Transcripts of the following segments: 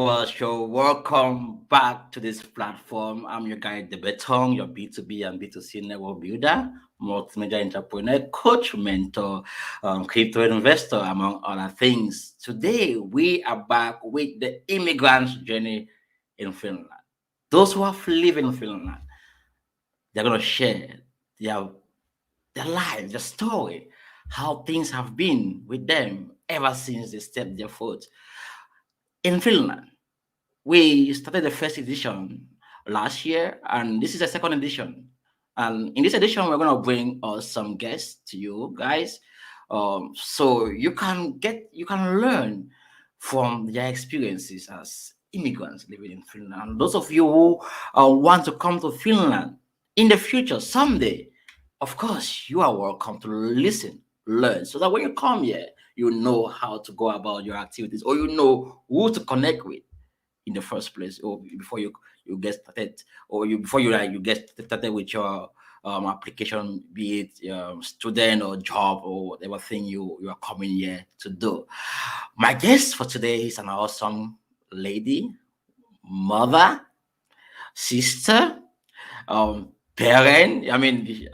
our show. Welcome back to this platform. I'm your guy, the Beton, your B2B and B2C network builder, multimedia entrepreneur, coach, mentor, crypto investor, among other things. Today, we are back with the immigrants' journey in Finland. Those who have lived in Finland, they're going to share their, their life, their story, how things have been with them ever since they stepped their foot in Finland. We started the first edition last year, and this is the second edition. And in this edition, we're going to bring some guests to you guys, so you can learn from their experiences as immigrants living in Finland. And those of you who want to come to Finland in the future someday, of course, you are welcome to listen, learn, so that when you come here, you know how to go about your activities, or you know who to connect with in the first place, or before you get started, or before you get started with your application, be it student or job or whatever thing you are coming here to do. My guest for today is an awesome lady, mother, sister, parent. I mean,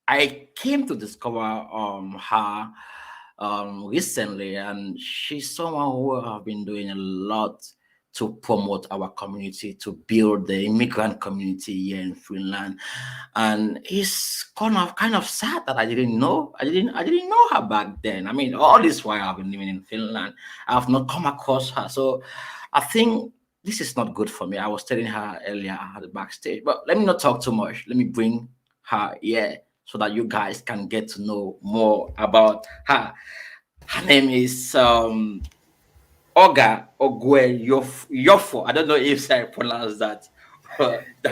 I came to discover her recently, and she's someone who have been doing a lot to promote our community, to build the immigrant community here in Finland. And it's kind of sad that I didn't know her back then. I mean, all this while I've been living in Finland, I've not come across her. So I think this is not good for me. I was telling her earlier at the backstage, but let me not talk too much. Let me bring her here so that you guys can get to know more about her. Her name is Ogechukwu. I don't know if I pronounced that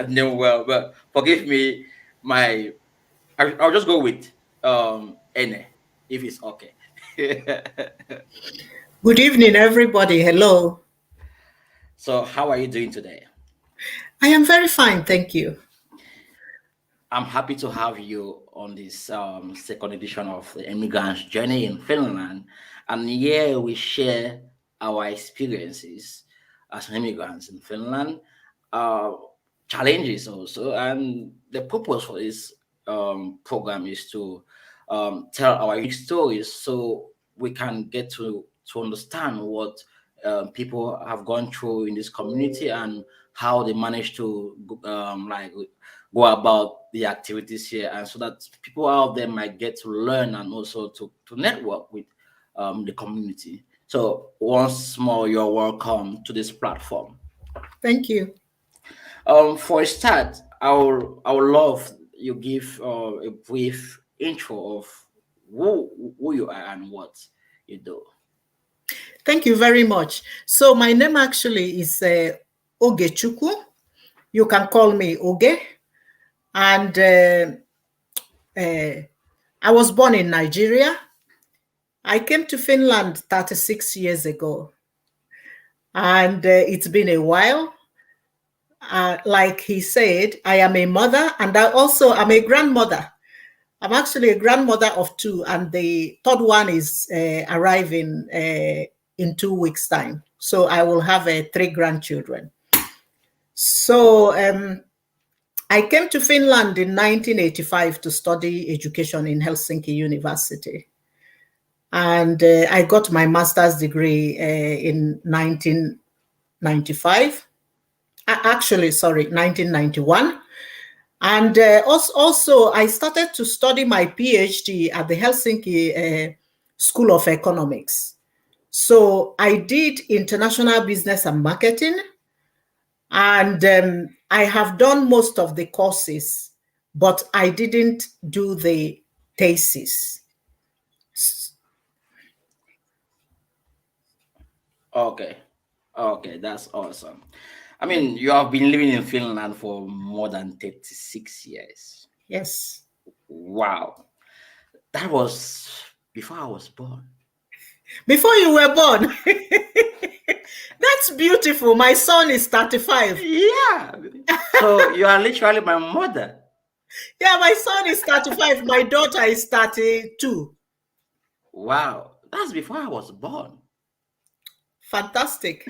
name well, but forgive me. I'll just go with Eneh, if it's okay. Good evening, everybody. Hello. So, how are you doing today? I am very fine, thank you. I'm happy to have you on this second edition of the Immigrants' Journey in Finland. And here we share our experiences as immigrants in Finland, uh, challenges also. And the purpose for this program is to tell our unique stories so we can get to understand what people have gone through in this community and how they manage to go about the activities here, and so that people out there might get to learn and also to network with the community. So once more, you're welcome to this platform. Thank you. For a start, I would love you give a brief intro of who you are and what you do. Thank you very much. So my name actually is Ogechukwu. You can call me Oge. And I was born in Nigeria. I came to Finland 36 years ago. And it's been a while. Like he said, I am a mother, and I also am a grandmother. I'm actually a grandmother of two, and the third one is arriving in 2 weeks' time. So I will have 3 grandchildren. So I came to Finland in 1985 to study education in Helsinki University. And I got my master's degree in 1995. Actually, sorry, 1991. And also, I started to study my PhD at the Helsinki School of Economics. So I did international business and marketing, and I have done most of the courses, but I didn't do the thesis. Okay. Okay, that's awesome. I mean, you have been living in Finland for more than 36 years. Yes. Wow. That was before I was born. Before you were born. That's beautiful. My son is 35. Yeah. So you are literally my mother. Yeah, my son is 35. My daughter is 32. Wow. That's before I was born. Fantastic.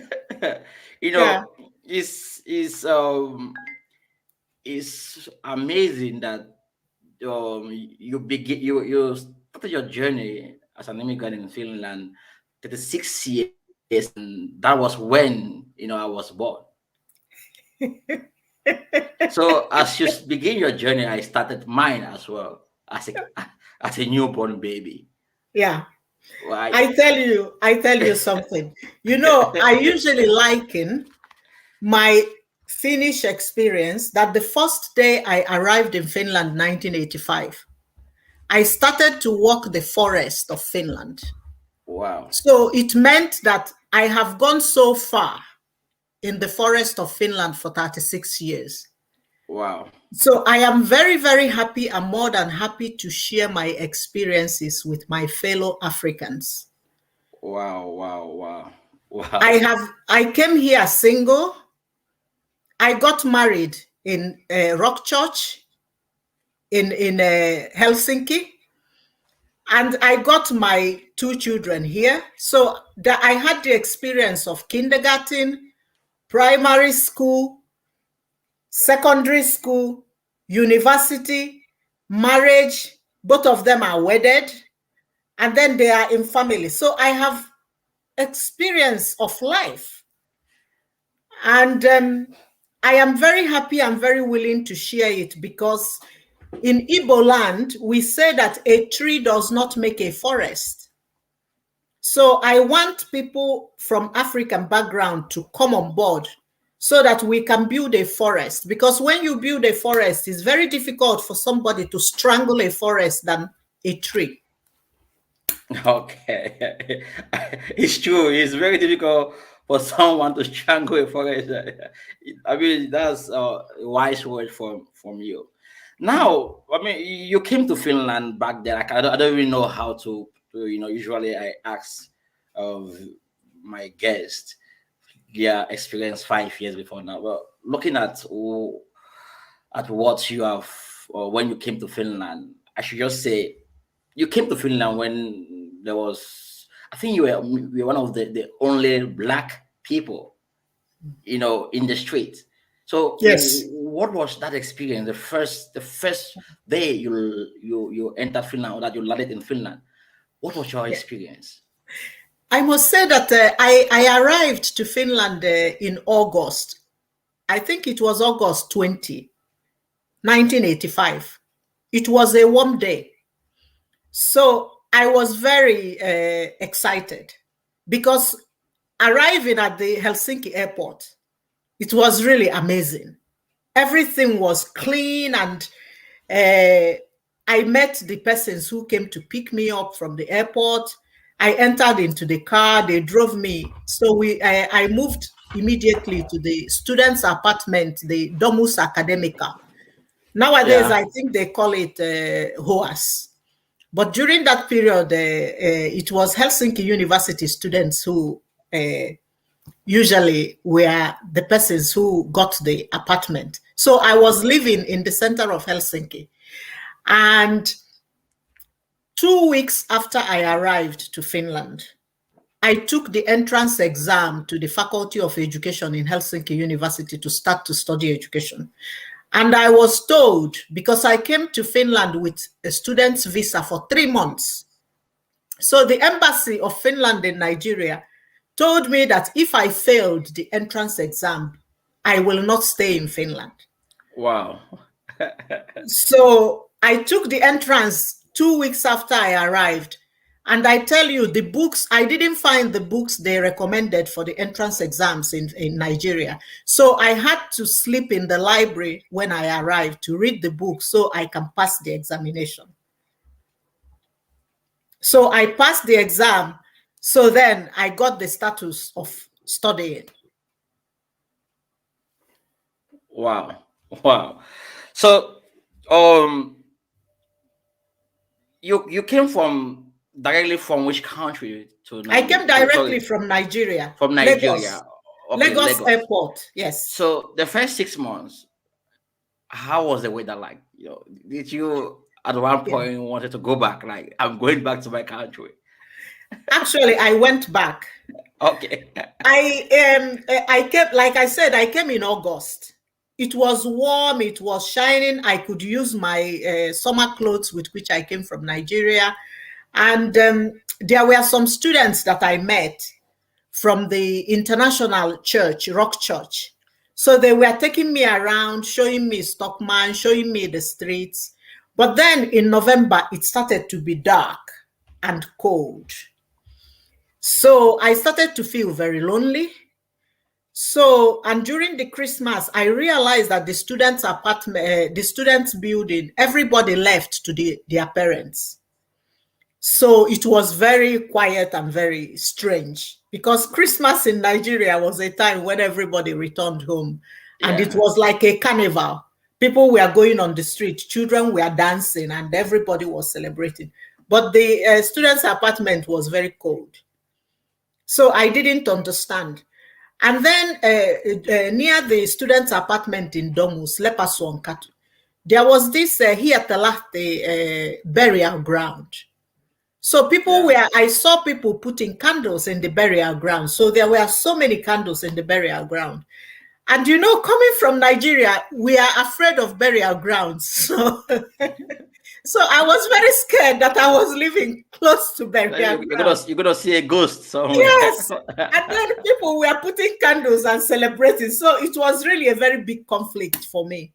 you Yeah. know, it's amazing that you started your journey as an immigrant in Finland 36 years ago, and that was when I was born. So as you begin your journey, I started mine as well as a as a newborn baby, Yeah. right? I tell you something. I usually liken my Finnish experience that the first day I arrived in Finland, 1985, I started to walk the forest of Finland. Wow, So it meant that I have gone so far in the forest of Finland for 36 years. wow, So I am very, very happy and more than happy to share my experiences with my fellow Africans. wow, wow, wow, I wow, have I came here single. I got married in Rock Church in Helsinki, and I got my two children here. So that I had the experience of kindergarten, primary school, secondary school, university, marriage. Both of them are wedded, and then they are in family. So I have experience of life, and I am very happy and very willing to share it because in Igbo land, we say that a tree does not make a forest. So I want people from African background to come on board so that we can build a forest. Because when you build a forest, it's very difficult for somebody to strangle a forest than a tree. okay. It's true. It's very difficult for someone to strangle a forest. I mean, that's a wise word from you. Now, I mean, you came to Finland back then. Like, I don't really know how to. Usually I ask of my guests their experience 5 years before now. But looking at what you have, or when you came to Finland, I should just say you came to Finland when there was, I think you were one of the only black people, in the street. So Yes. what was that experience? The first day you entered Finland, or that you landed in Finland. What was your experience? I must say that I arrived to Finland in August. I think it was August 1985. It was a warm day. So I was very excited because arriving at the Helsinki airport, it was really amazing. Everything was clean, and I met the persons who came to pick me up from the airport. I entered into the car, they drove me. So I moved immediately to the students' apartment, the Domus Academica. Nowadays, Yeah. I think they call it HOAS. But during that period, it was Helsinki University students who usually were the persons who got the apartment. So I was living in the center of Helsinki. And 2 weeks after I arrived to Finland, I took the entrance exam to the Faculty of Education in Helsinki University to start to study education. And I was told, because I came to Finland with a student's visa for 3 months. So the embassy of Finland in Nigeria told me that if I failed the entrance exam, I will not stay in Finland. Wow. So I took the entrance 2 weeks after I arrived. And I tell you, the books, I didn't find the books they recommended for the entrance exams in Nigeria. So I had to sleep in the library when I arrived to read the book so I can pass the examination. So I passed the exam. So then I got the status of studying. Wow. Wow. So um you came from directly from which country to I came Nigeria? So directly sorry, from Nigeria, from Nigeria. Lagos, Okay, Lagos Lagos. Airport. Yes. So the first 6 months, how was the weather like? Did you at one Yeah. point wanted to go back? Like, I'm going back to my country. Actually, I went back. Okay. I came, like I said, I came in August. It was warm, it was shining. I could use my summer clothes with which I came from Nigeria. And there were some students that I met from the international church, Rock Church. So they were taking me around, showing me Stockman, showing me the streets. But then in November, it started to be dark and cold. So I started to feel very lonely. So, and during the Christmas, I realized that the students' apartment, the students' building, everybody left to their parents. So it was very quiet and very strange because Christmas in Nigeria was a time when everybody returned home and it Yeah. was like a carnival. People were going on the street, children were dancing, and everybody was celebrating. But the students' apartment was very cold. So I didn't understand. And then near the students' apartment in Domus, Lepason Katu, there was this Hiatalate burial ground. So Yeah. I saw people putting candles in the burial ground. So there were so many candles in the burial ground. And you know, coming from Nigeria, we are afraid of burial grounds. So, so I was very scared that I was living close to burial ground. You're gonna see a ghost somewhere. Yes. And then people were putting candles and celebrating. So it was really a very big conflict for me.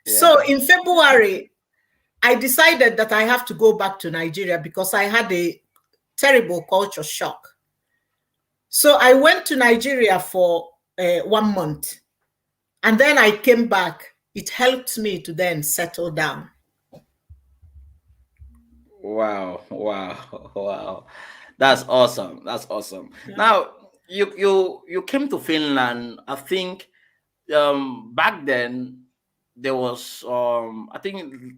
So Yeah. in February, I decided that I have to go back to Nigeria because I had a terrible culture shock. So I went to Nigeria for 1 month and then I came back. It helped me to then settle down. Wow, wow, wow. That's awesome. That's awesome. Yeah. Now you came to Finland. I think back then there was I think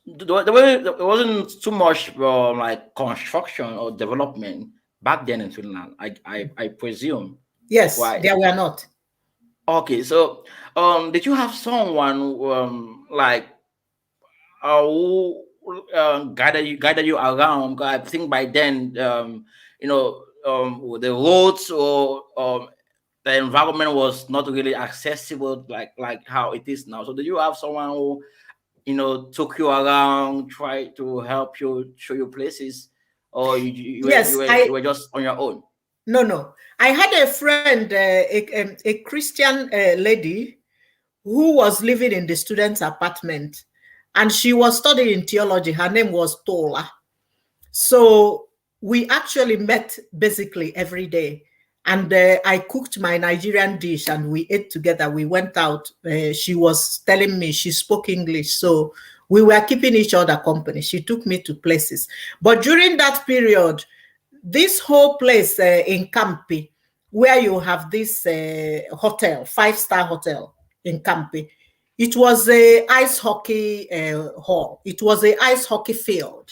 there wasn't too much like construction or development back then in Finland. I presume. Yes, Why? there were not. Okay, so did you have someone like who guided you around? 'Cause I think by then, the roads or the environment was not really accessible like how it is now. So did you have someone who took you around, tried to help you, show you places, or Yes, you were just on your own? no. I had a friend, a Christian lady who was living in the student's apartment and she was studying theology. Her name was Tola. So we actually met basically every day. And I cooked my Nigerian dish and we ate together. We went out. She was telling me she spoke English. So we were keeping each other company. She took me to places. But during that period, this whole place in Campi, where you have this hotel, 5-star hotel in Campi, it was a ice hockey hall. It was a ice hockey field.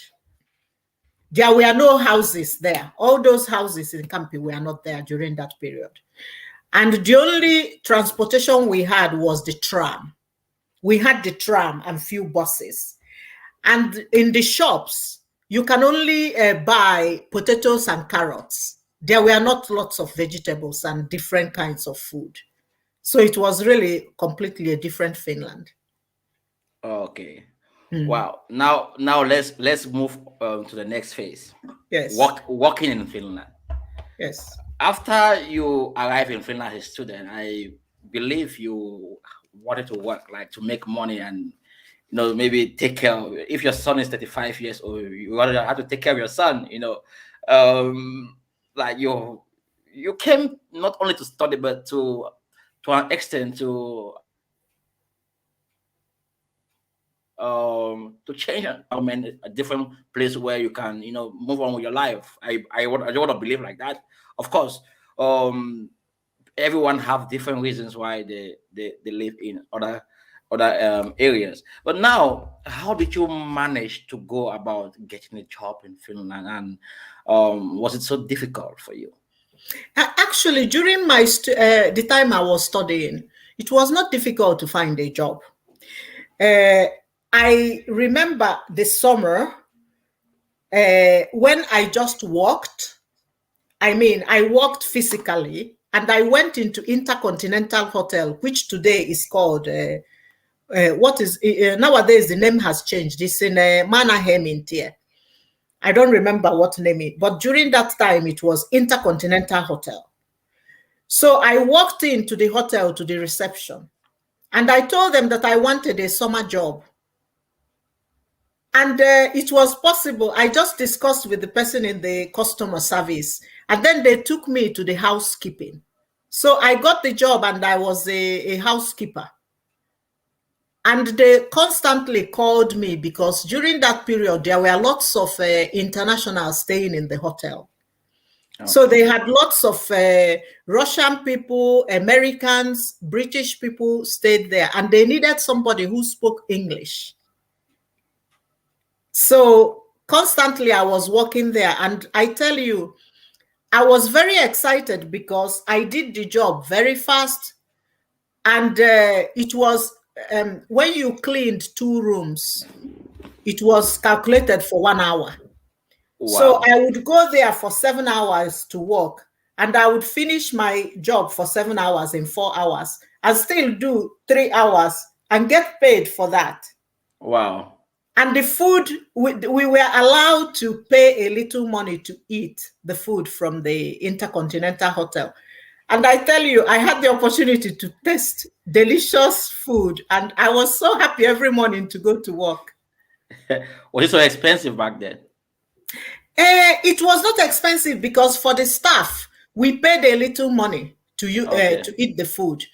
There were no houses there. All those houses in Campi were not there during that period. And the only transportation we had was the tram. We had the tram and few buses. And in the shops, you can only buy potatoes and carrots. There were not lots of vegetables and different kinds of food. So it was really completely a different Finland. Okay. Mm. Wow. Now let's move to the next phase. Yes. Working in Finland. Yes. After you arrive in Finland as a student, I believe you wanted to work, like to make money and maybe take care of, if your son is 35 years old, you rather have to take care of your son, like you came not only to study but to an extent to change an environment, a different place where you can move on with your life. I want to believe like that. Of course, everyone have different reasons why they live in other areas. But now, how did you manage to go about getting a job in Finland, and was it so difficult for you? Actually, during the time I was studying, it was not difficult to find a job. I remember the summer when I just walked, I walked physically, and I went into Intercontinental Hotel, which today is called, nowadays the name has changed. It's in Mannheim in Tier. I don't remember what name it, but during that time it was Intercontinental Hotel. So I walked into the hotel to the reception, and I told them that I wanted a summer job. And it was possible. I just discussed with the person in the customer service, and then they took me to the housekeeping. So I got the job, and I was a housekeeper. And they constantly called me because during that period, there were lots of internationals staying in the hotel. Okay. So they had lots of Russian people, Americans, British people stayed there, and they needed somebody who spoke English. So constantly I was working there, and I tell you, I was very excited because I did the job very fast, and it was when you cleaned 2 rooms, it was calculated for 1 hour. Wow. So I would go there for 7 hours to work, and I would finish my job for 7 hours in 4 hours, and still do 3 hours and get paid for that. Wow. And the food, we were allowed to pay a little money to eat the food from the Intercontinental Hotel. And I tell you, I had the opportunity to taste delicious food, and I was so happy every morning to go to work. Was it so expensive back then? It was not expensive because for the staff, we paid a little money to eat the food.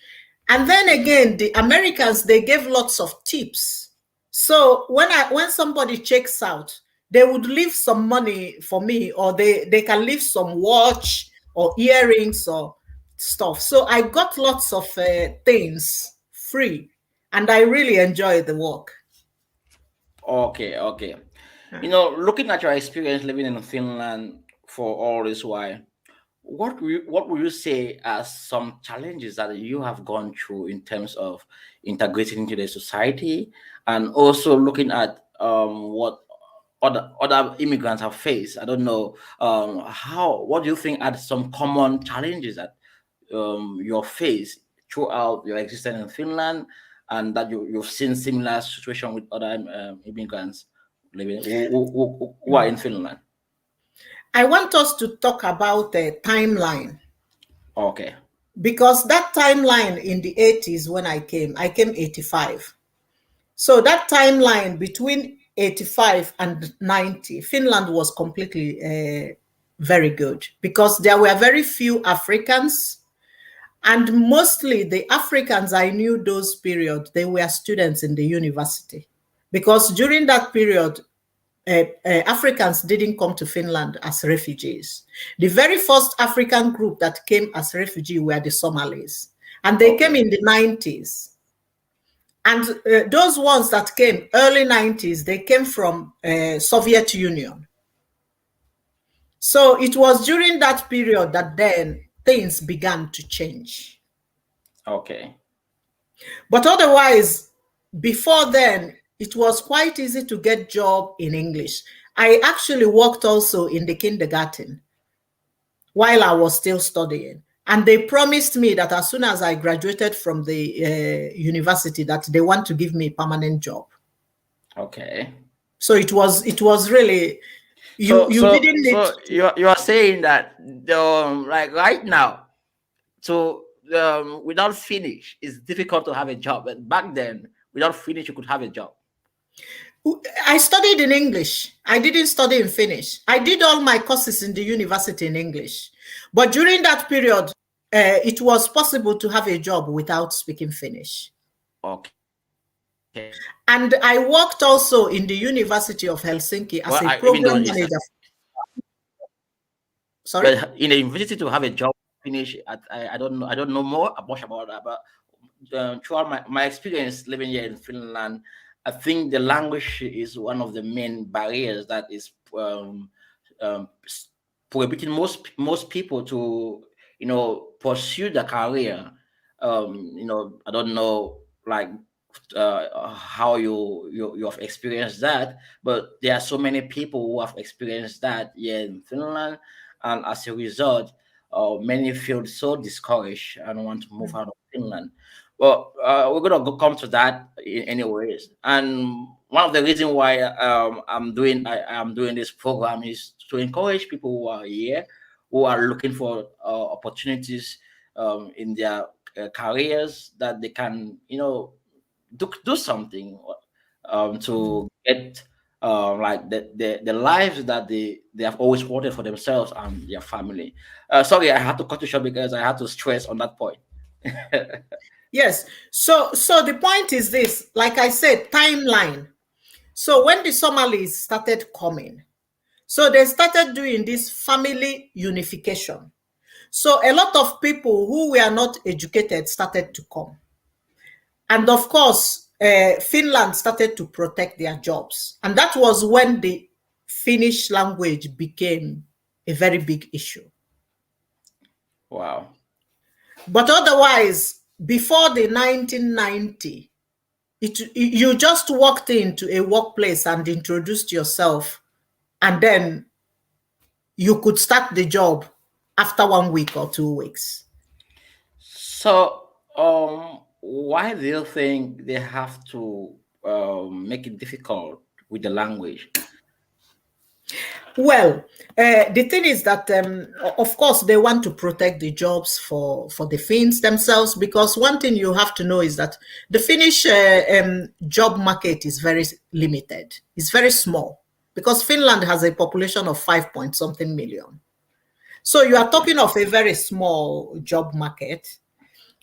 And then again, the Americans, they gave lots of tips. So when somebody checks out, they would leave some money for me, or they can leave some watch or earrings or stuff. So I got lots of things free, and I really enjoyed the work. Okay. You know, looking at your experience living in Finland for all this while, what would you say are some challenges that you have gone through in terms of integrating into the society, and also looking at what other immigrants have faced? I don't know, what do you think are some common challenges that you face throughout your existence in Finland, and that you've seen similar situation with other immigrants living who are in Finland? I want us to talk about the timeline. Okay. Because that timeline in the 80s when I came 85. So that timeline between 85 and 90, Finland was completely very good, because there were very few Africans, and mostly the Africans I knew those period, they were students in the university, because during that period, Africans didn't come to Finland as refugees. The very first African group that came as refugee were the Somalis, and they came in the 90s. And those ones that came early 90s, they came from Soviet Union. So it was during that period that then things began to change. Okay. But otherwise, before then, it was quite easy to get job in English. I actually worked also in the kindergarten while I was still studying. And they promised me that as soon as I graduated from the university, that they want to give me a permanent job. Okay. So it was really, you didn't need to. You are saying that like right now, so without finish, it's difficult to have a job. But back then, without finish, you could have a job. I studied in English. I didn't study in Finnish. I did all my courses in the university in English. But during that period, it was possible to have a job without speaking Finnish. Okay. And I worked also in the University of Helsinki as a program manager. Sorry? But in the university to have a job finish, I don't know much about that. But throughout my experience living here in Finland, I think the language is one of the main barriers that is prohibiting most people to, pursue the career. I don't know, like how you have experienced that, but there are so many people who have experienced that here in Finland, and as a result, many feel so discouraged and want to move out of Finland. But we're gonna come to that anyways. And one of the reasons why I'm doing this program is to encourage people who are here, who are looking for opportunities in their careers, that they can, do something to get like the lives that they have always wanted for themselves and their family. Sorry, I had to cut you short because I had to stress on that point. Yes. So the point is this, like I said, timeline. So when the Somalis started coming, so they started doing this family unification. So a lot of people who were not educated started to come. And of course, Finland started to protect their jobs. And that was when the Finnish language became a very big issue. Wow. But otherwise, before the 1990, you just walked into a workplace and introduced yourself, and then you could start the job after 1 week or 2 weeks. So, why do you think they have to make it difficult with the language? Well, the thing is that, of course, they want to protect the jobs for the Finns themselves, because one thing you have to know is that the Finnish job market is very limited. It's very small, because Finland has a population of 5 point something million. So you are talking of a very small job market.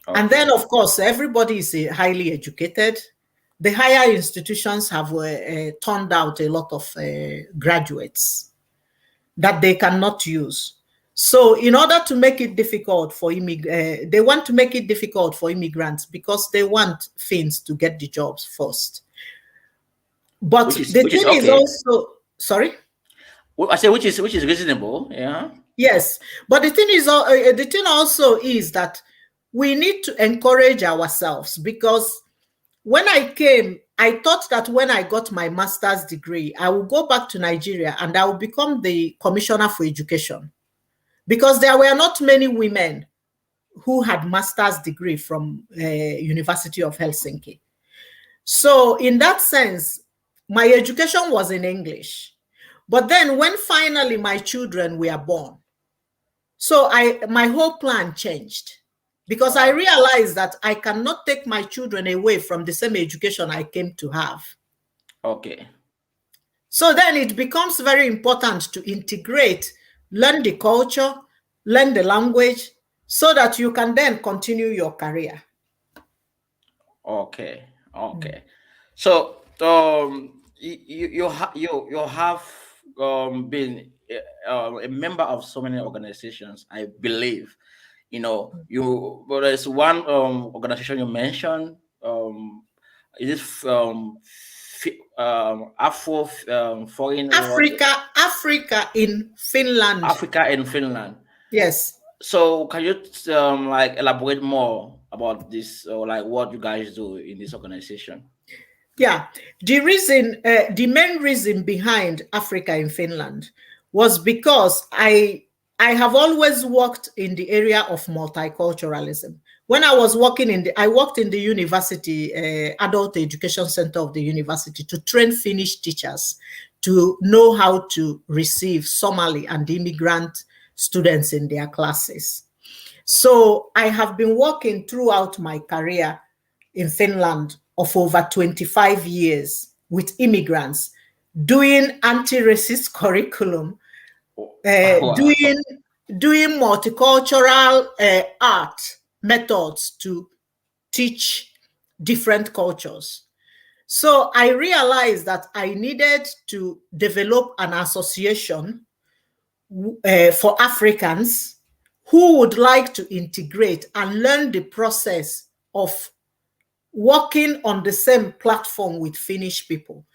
Okay. And then, of course, everybody is highly educated. The higher institutions have turned out a lot of graduates that they cannot use. So in order to make it difficult for they want to make it difficult for immigrants, because they want Finns to get the jobs first. But the thing is also, sorry? I say which is reasonable, yeah. Yes, but the thing also is that we need to encourage ourselves, because when I came, I thought that when I got my master's degree, I will go back to Nigeria and I will become the commissioner for education, because there were not many women who had master's degree from University of Helsinki. So in that sense, my education was in English. But then when finally my children were born, so my whole plan changed, because I realized that I cannot take my children away from the same education I came to have. Okay. So then it becomes very important to integrate, learn the culture, learn the language, so that you can then continue your career. Okay. Okay. So you have been a member of so many organizations, I believe. But there's one organization you mentioned. Is it Afro foreign Africa in Finland. Africa in Finland. Yes. So can you like elaborate more about this, or like what you guys do in this organization? Yeah, the main reason behind Africa in Finland was because I have always worked in the area of multiculturalism. When I was working I worked in the university, adult education center of the university, to train Finnish teachers to know how to receive Somali and immigrant students in their classes. So I have been working throughout my career in Finland of over 25 years with immigrants, doing anti-racist curriculum, Wow. doing multicultural art methods to teach different cultures. So I realized that I needed to develop an association for Africans who would like to integrate and learn the process of working on the same platform with Finnish people.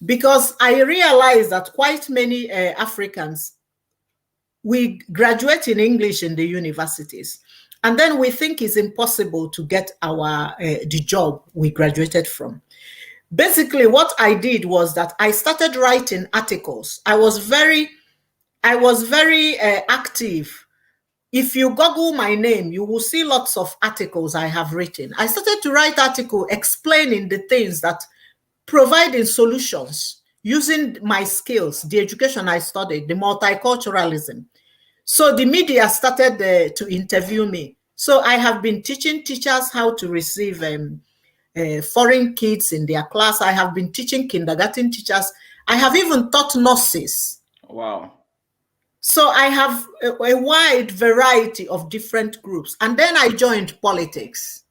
Because I realized that quite many Africans we graduate in English in the universities, and then we think it's impossible to get the job we graduated from. Basically, what I did was that I started writing articles. I was very active. If you Google my name, you will see lots of articles I have written. I started to write articles explaining the things that providing solutions using my skills, the education I studied, the multiculturalism. So the media started to interview me. So I have been teaching teachers how to receive foreign kids in their class. I have been teaching kindergarten teachers. I have even taught nurses. Wow. So I have a wide variety of different groups. And then I joined politics.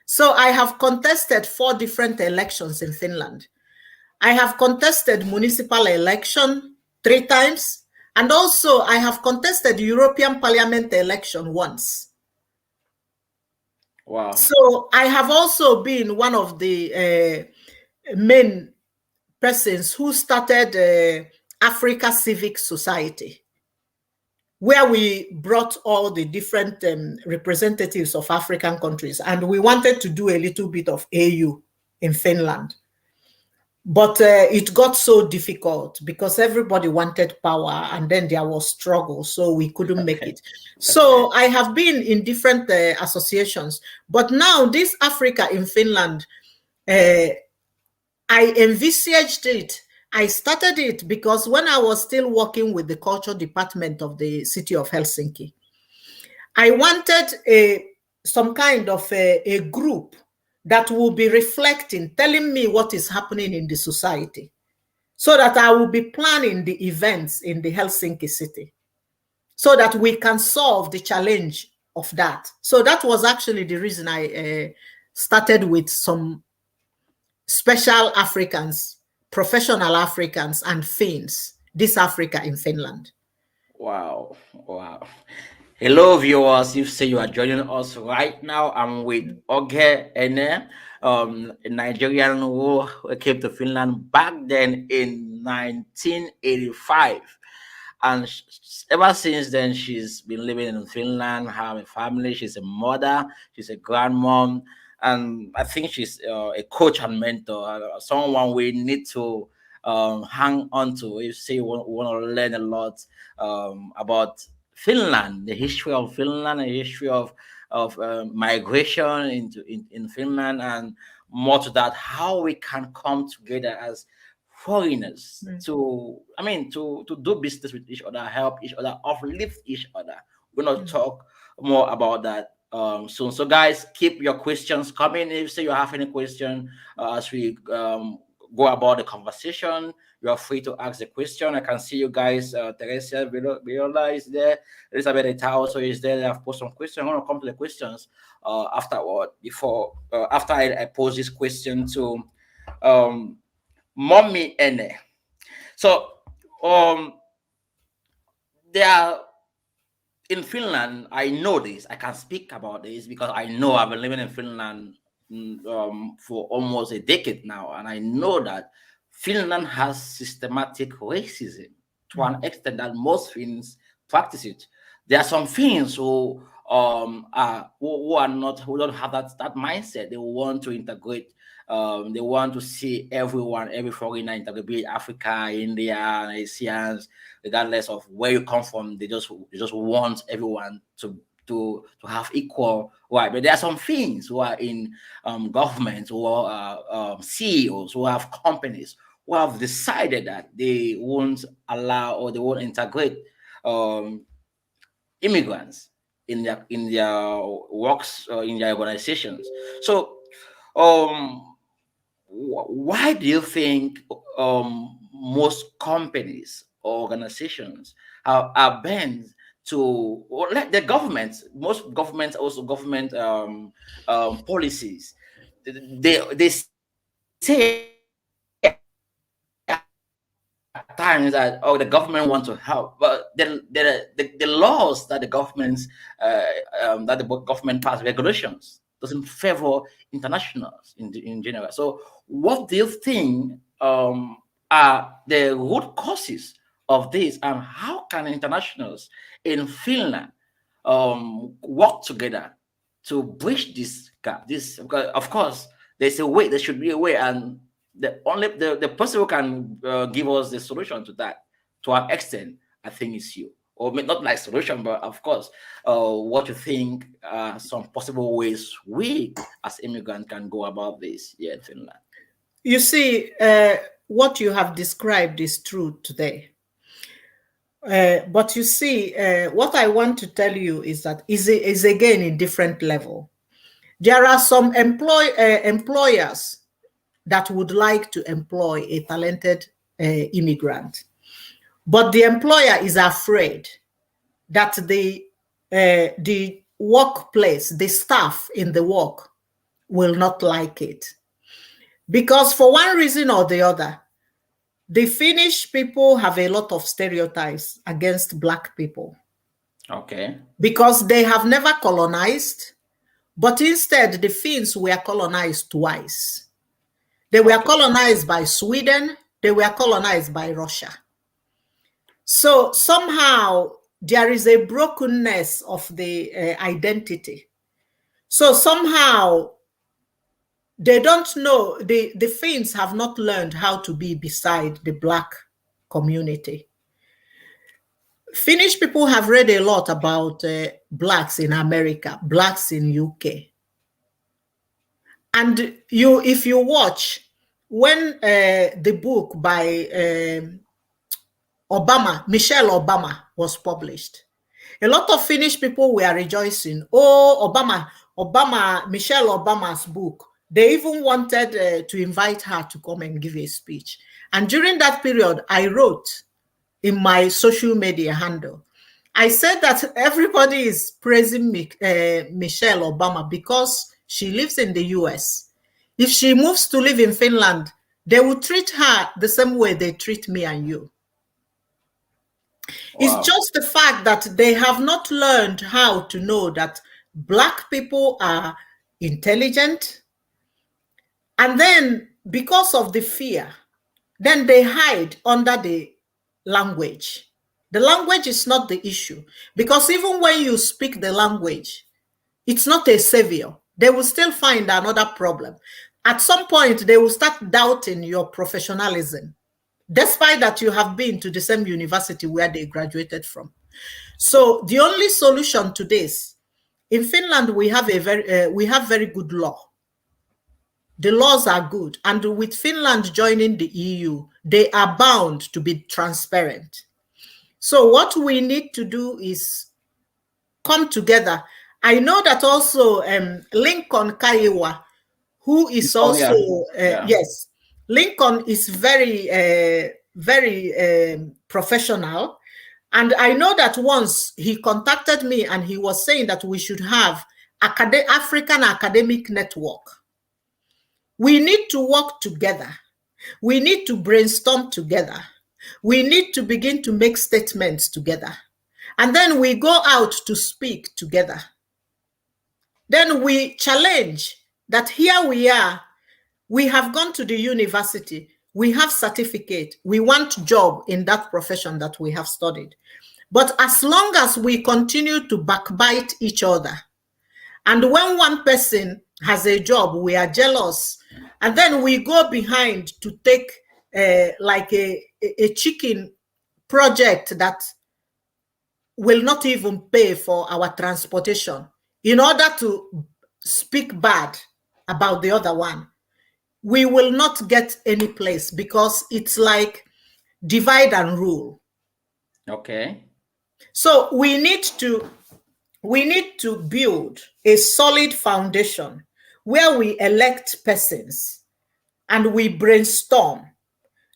So I have contested 4 different elections in Finland. I have contested municipal election 3 times. And also I have contested European Parliament election once. Wow. So I have also been one of the main persons who started Africa Civic Society, where we brought all the different representatives of African countries, and we wanted to do a little bit of AU in Finland. But it got so difficult because everybody wanted power, and then there was struggle, so we couldn't make it. So I have been in different associations, but now this Africa in Finland, I envisaged it. I started it because when I was still working with the culture department of the city of Helsinki, I wanted some kind of a group that will be reflecting, telling me what is happening in the society, so that I will be planning the events in the Helsinki city, so that we can solve the challenge of that. So that was actually the reason I started with some special Africans, professional Africans, and Finns, this Africa in Finland. Wow. Wow. Hello, viewers. You say you are joining us right now. I'm with Ogechukwu Eneh, a Nigerian who came to Finland back then in 1985. And ever since then, she's been living in Finland, having a family. She's a mother, she's a grandmom, and I think she's a coach and mentor, someone we need to hang on to. If say you want to learn a lot about Finland, the history of Finland, the history of migration in Finland, and more to that, how we can come together as foreigners to do business with each other, help each other, uplift each other. We're going to talk more about that soon. So guys, keep your questions coming. If say you have any question as we go about the conversation, you are free to ask the question. I can see you guys. Teresa Viola is there. Elizabeth Etao is there. They have posed some questions. I'm going to come to the questions afterward. After I pose this question to Mommy Eneh. So there are in Finland. I know this. I can speak about this because I know I've been living in Finland for almost a decade now, and I know that Finland has systematic racism to an extent that most Finns practice it. There are some Finns who don't have that mindset. They want to integrate. They want to see every foreigner integrate, be it Africa, India, Asians, regardless of where you come from. They just want everyone to have equal right. But there are some things who are in government, who are CEOs, who have companies, who have decided that they won't allow or they won't integrate immigrants in their works, in their organizations. So why do you think most companies or organizations are bent to, or like the governments, most governments, also government policies, they say at times that the government wants to help, but the laws that the governments that the government pass, regulations, doesn't favor internationals in general. So what do you think are the root causes of this, and how can internationals in Finland work together to bridge this gap? This, because of course there's a way, there should be a way, and the person who can give us the solution to that, to an extent, I think is you. Or not like solution, but of course, what you think some possible ways we as immigrants can go about this here in Finland. You see, what you have described is true today. But you see, what I want to tell you is that is again in different level. There are some employers that would like to employ a talented immigrant, but the employer is afraid that the workplace, the staff in the work, will not like it, because for one reason or the other, the Finnish people have a lot of stereotypes against Black people. Okay. Because they have never colonized, but instead the Finns were colonized twice. They were colonized by Sweden, they were colonized by Russia. So somehow there is a brokenness of the identity. So somehow they don't know, the Finns have not learned how to be beside the Black community. Finnish people have read a lot about Blacks in America, Blacks in UK. And if you watch, when the book by Michelle Obama was published, a lot of Finnish people were rejoicing. Oh, Michelle Obama's book. They even wanted to invite her to come and give a speech. And during that period, I wrote in my social media handle, I said that everybody is praising Michelle Obama because she lives in the US. If she moves to live in Finland, they will treat her the same way they treat me and you. Wow. It's just the fact that they have not learned how to know that Black people are intelligent. And then because of the fear, then they hide under the language. The language is not the issue, because even when you speak the language, it's not a savior. They will still find another problem. At some point, they will start doubting your professionalism, despite that you have been to the same university where they graduated from. So the only solution to this, in Finland, we have very good law. The laws are good. And with Finland joining the EU, they are bound to be transparent. So what we need to do is come together. I know that also Lincoln Kaiwa, who is also, yes, Lincoln is very professional. And I know that once he contacted me and he was saying that we should have African Academic Network. We need to work together. We need to brainstorm together. We need to begin to make statements together. And then we go out to speak together. Then we challenge that here we are. We have gone to the university. We have certificate. We want job in that profession that we have studied. But as long as we continue to backbite each other, and when one person has a job, we are jealous, and then we go behind to take like a chicken project that will not even pay for our transportation in order to speak bad about the other one, we will not get any place, because it's like divide and rule. Okay. So we need to build a solid foundation where we elect persons and we brainstorm,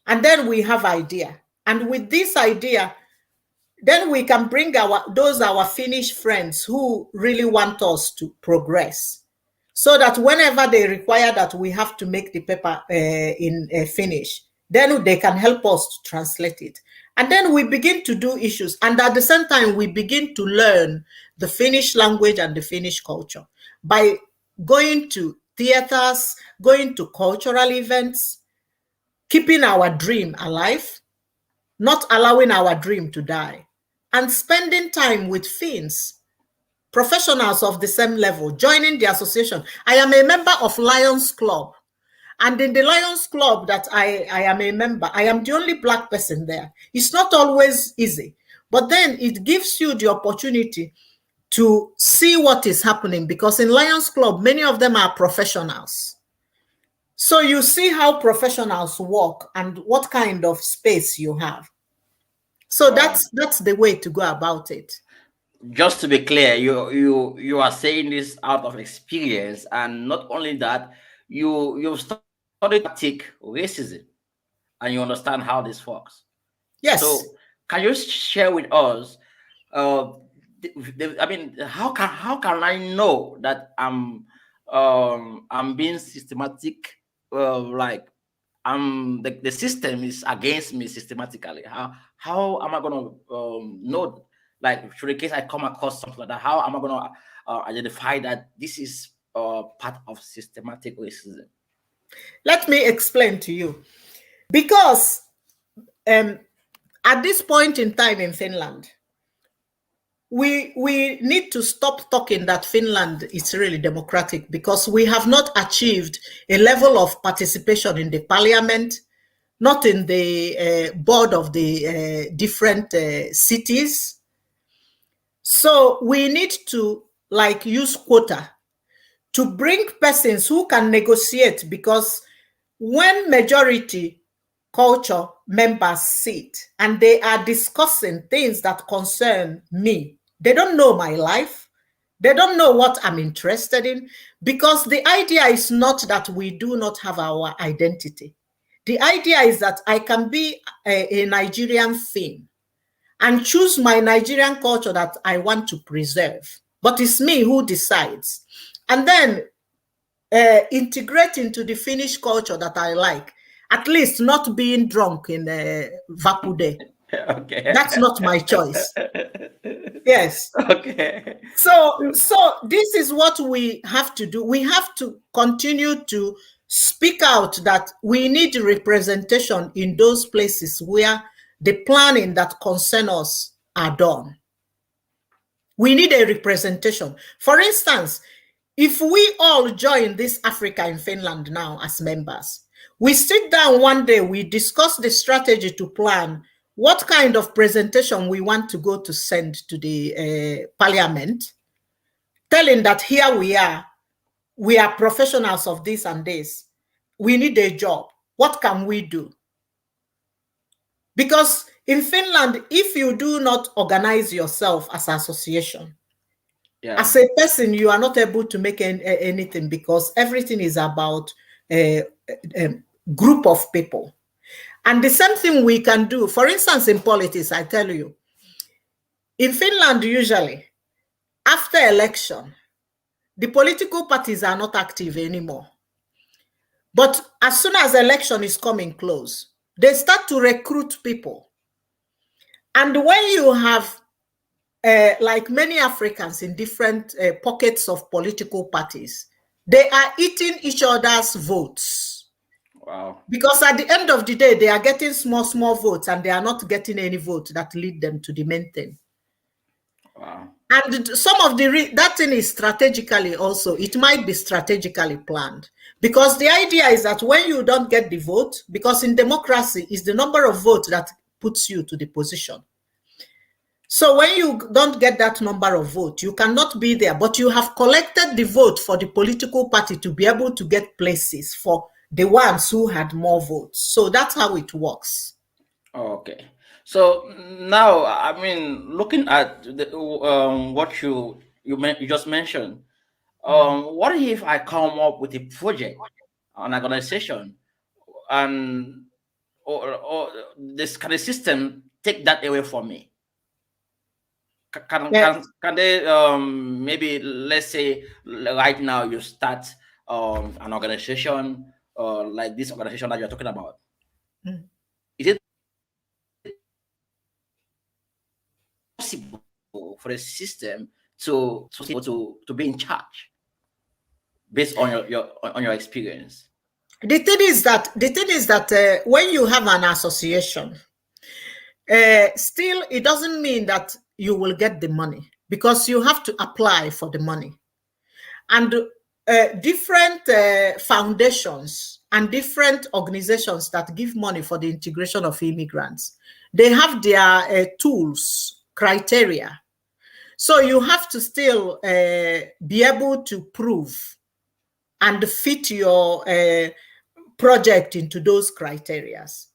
and then we have idea. And with this idea, then we can bring our Finnish friends who really want us to progress, so that whenever they require that we have to make the paper in Finnish, then they can help us to translate it. And then we begin to do issues. And at the same time, we begin to learn the Finnish language and the Finnish culture by going to theaters, going to cultural events, keeping our dream alive, not allowing our dream to die, and spending time with Finns, professionals of the same level, joining the association. I am a member of Lions Club. And in the Lions Club that I am a member, I am the only Black person there. It's not always easy, but then it gives you the opportunity to see what is happening, because in Lions Club, many of them are professionals. So you see how professionals work and what kind of space you have. So that's the way to go about it. Just to be clear, you are saying this out of experience, and not only that, you've studied racism, and you understand how this works. Yes. So can you share with us? I mean, how can I know that I'm being systematic? Like the system is against me systematically. How am I gonna know? Like, should in case I come across something like that, how am I gonna identify that this is part of systematic racism? Let me explain to you. Because at this point in time in Finland, we need to stop talking that Finland is really democratic, because we have not achieved a level of participation in the parliament, not in the board of the different cities. So we need to use quota to bring persons who can negotiate, because when majority culture members sit and they are discussing things that concern me, they don't know my life. They don't know what I'm interested in, because the idea is not that we do not have our identity. The idea is that I can be a Nigerian Finn and choose my Nigerian culture that I want to preserve. But it's me who decides. And then integrate into the Finnish culture that I like, at least not being drunk in Vapude. Okay. That's not my choice. Yes. Okay. So this is what we have to do. We have to continue to speak out that we need representation in those places where the planning that concern us are done. We need a representation. For instance, if we all join this Africa in Finland now as members, we sit down one day, we discuss the strategy to plan what kind of presentation we want to go to send to the parliament, telling that here we are professionals of this and this. We need a job. What can we do? Because in Finland, if you do not organize yourself as an association, as a person, you are not able to make anything, because everything is about a group of people. And the same thing we can do, for instance, in politics, I tell you, in Finland, usually, after election, the political parties are not active anymore. But as soon as election is coming close, they start to recruit people. And when you have like many Africans in different pockets of political parties, they are eating each other's votes. Wow. Because at the end of the day, they are getting small votes, and they are not getting any vote that lead them to the main thing. Wow. And some of that thing is strategically also, it might be strategically planned. Because the idea is that when you don't get the vote, because in democracy, it's the number of votes that puts you to the position. So when you don't get that number of votes, you cannot be there, but you have collected the vote for the political party to be able to get places for the ones who had more votes. So that's how it works. Okay. So now, I mean, looking at what you just mentioned, what if I come up with a project, an organization, and or this kind of system take that away from me? Can they maybe, let's say right now you start an organization like this organization that you're talking about? Is it possible for the system to be in charge based on your experience? The thing is that when you have an association, still, it doesn't mean that you will get the money, because you have to apply for the money. And different foundations and different organizations that give money for the integration of immigrants, they have their tools, criteria. So you have to still be able to prove and fit your project into those criterias.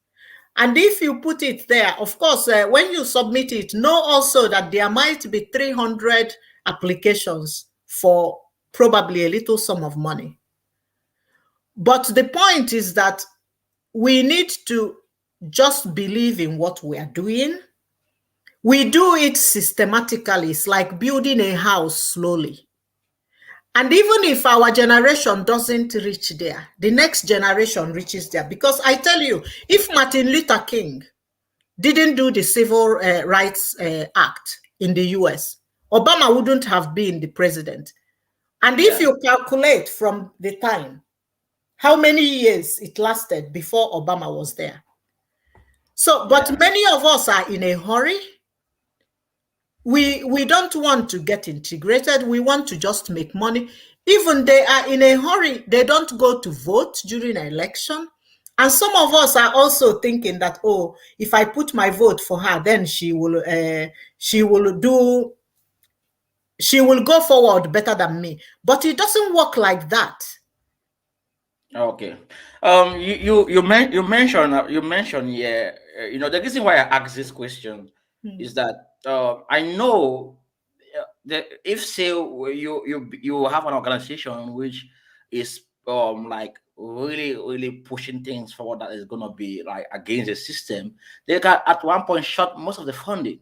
And if you put it there, of course, when you submit it, know also that there might be 300 applications for probably a little sum of money. But the point is that we need to just believe in what we are doing. We do it systematically. It's like building a house slowly. And even if our generation doesn't reach there, the next generation reaches there. Because I tell you, if Martin Luther King didn't do the Civil Rights Act in the US, Obama wouldn't have been the president. And if you calculate from the time, how many years it lasted before Obama was there. So, but many of us are in a hurry. We don't want to get integrated. We want to just make money. Even they are in a hurry. They don't go to vote during an election. And some of us are also thinking that, oh, if I put my vote for her, then she will go forward better than me. But it doesn't work like that. Okay. You mentioned the reason why I asked this question is that I know that if say you have an organization which is like really pushing things forward that is gonna be like against the system, they can at one point shut most of the funding.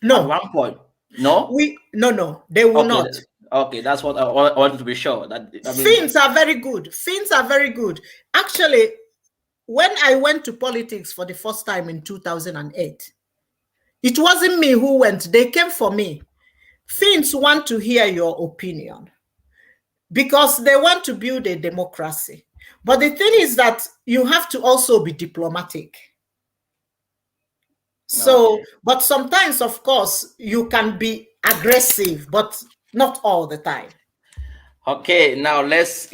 No. At one point. No? No, they will not. Okay, that's what I wanted to be sure. Finns are very good. Finns are very good. Actually, when I went to politics for the first time in 2008, it wasn't me who went. They came for me. Finns want to hear your opinion because they want to build a democracy. But the thing is that you have to also be diplomatic. So, but sometimes, of course, you can be aggressive, but not all the time. Okay, now let's